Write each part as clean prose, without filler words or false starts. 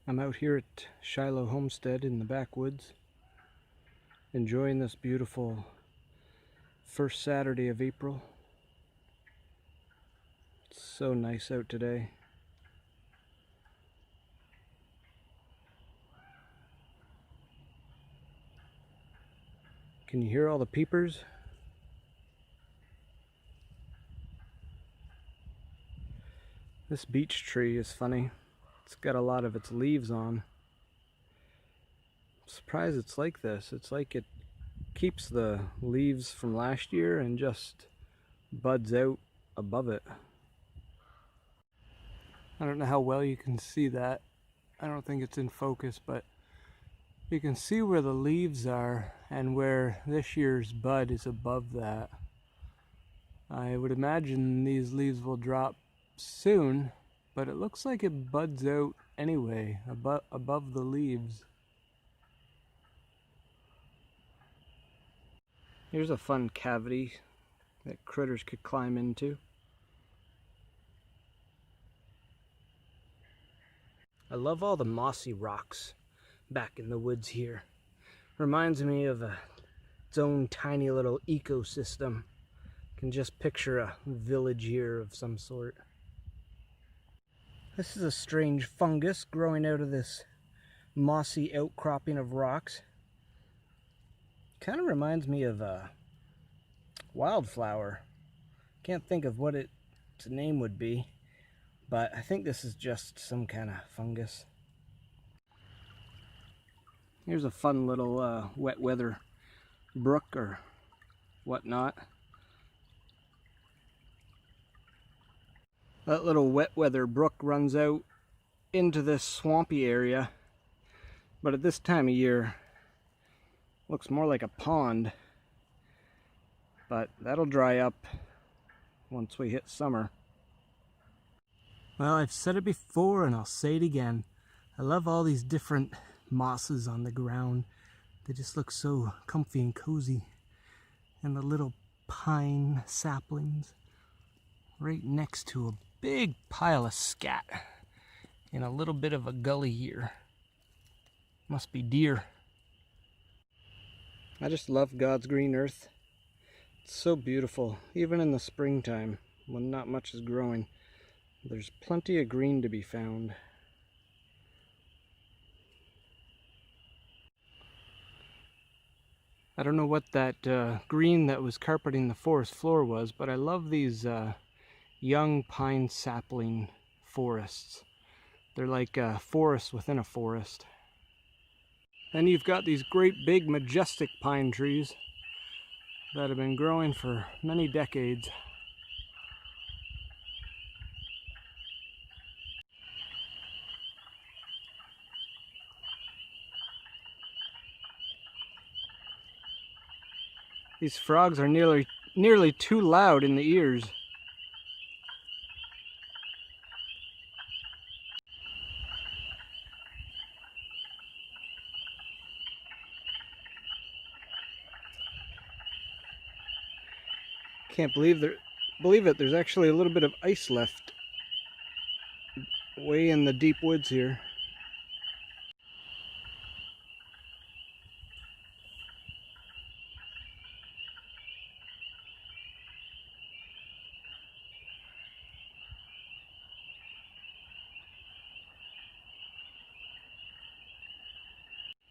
I'm out here at Shiloh Homestead in the backwoods, enjoying this beautiful first Saturday of April. It's so nice out today. Can you hear all the peepers? This beech tree is funny. It's got a lot of its leaves on. I'm surprised it's like this. It's like it keeps the leaves from last year and just buds out above it. I don't know how well you can see that. I don't think it's in focus, but you can see where the leaves are and where this year's bud is above that. I would imagine these leaves will drop soon, but it looks like it buds out anyway, above the leaves. Here's a fun cavity that critters could climb into. I love all the mossy rocks back in the woods here. Reminds me of its own tiny little ecosystem. Can just picture a village here of some sort. This is a strange fungus growing out of this mossy outcropping of rocks. Kind of reminds me of a wildflower. Can't think of what its name would be, but I think this is just some kind of fungus. Here's a fun little wet weather brook or whatnot. That little wet weather brook runs out into this swampy area, but at this time of year looks more like a pond, but that'll dry up once we hit summer. Well, I've said it before and I'll say it again. I love all these different mosses on the ground. They just look so comfy and cozy. And the little pine saplings right next to a big pile of scat in a little bit of a gully here. Must be deer. I just love God's green earth. It's so beautiful, even in the springtime when not much is growing. There's plenty of green to be found. I don't know what that green that was carpeting the forest floor was, but I love these young pine sapling forests. They're like a forest within a forest. Then you've got these great big majestic pine trees that have been growing for many decades. These frogs are nearly too loud in the ears. Can't believe it, there's actually a little bit of ice left way in the deep woods here.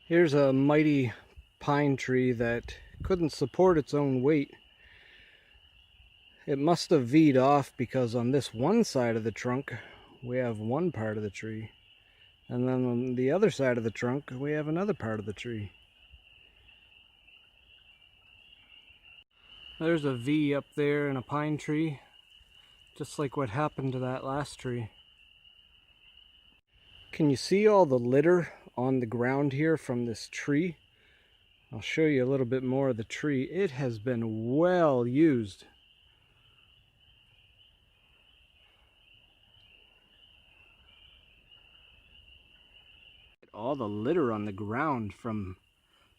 Here's a mighty pine tree that couldn't support its own weight. It must have V'd off because on this one side of the trunk we have one part of the tree, and then on the other side of the trunk we have another part of the tree. There's a V up there in a pine tree, just like what happened to that last tree. Can you see all the litter on the ground here from this tree? I'll show you a little bit more of the tree. It has been well used. All the litter on the ground from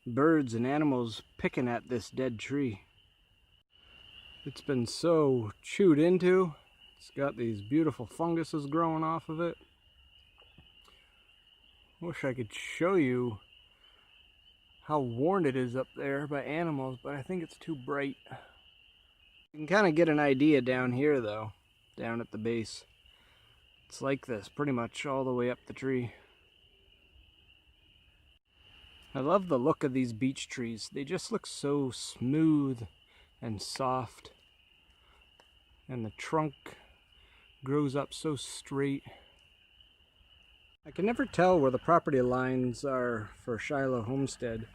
birds and animals picking at this dead tree. It's been so chewed into. It's got these beautiful funguses growing off of it. Wish I could show you how worn it is up there by animals, but I think it's too bright. You can kind of get an idea down here though, down at the base. It's like this pretty much all the way up the tree. I love the look of these beech trees. They just look so smooth and soft. And the trunk grows up so straight. I can never tell where the property lines are for Shiloh Homestead,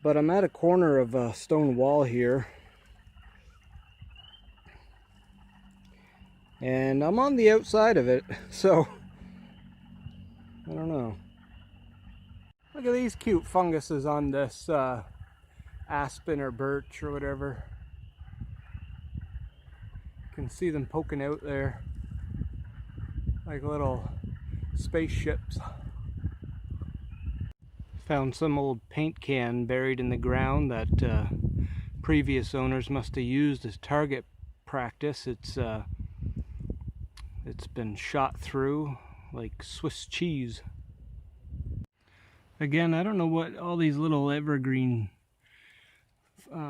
but I'm at a corner of a stone wall here. And I'm on the outside of it, so I don't know. Look at these cute funguses on this aspen or birch or whatever. You can see them poking out there like little spaceships. Found some old paint can buried in the ground that previous owners must have used as target practice. It's been shot through like Swiss cheese. Again, I don't know what all these little evergreen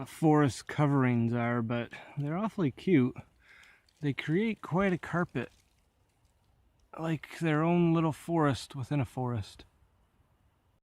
forest coverings are, but they're awfully cute. They create quite a carpet, like their own little forest within a forest.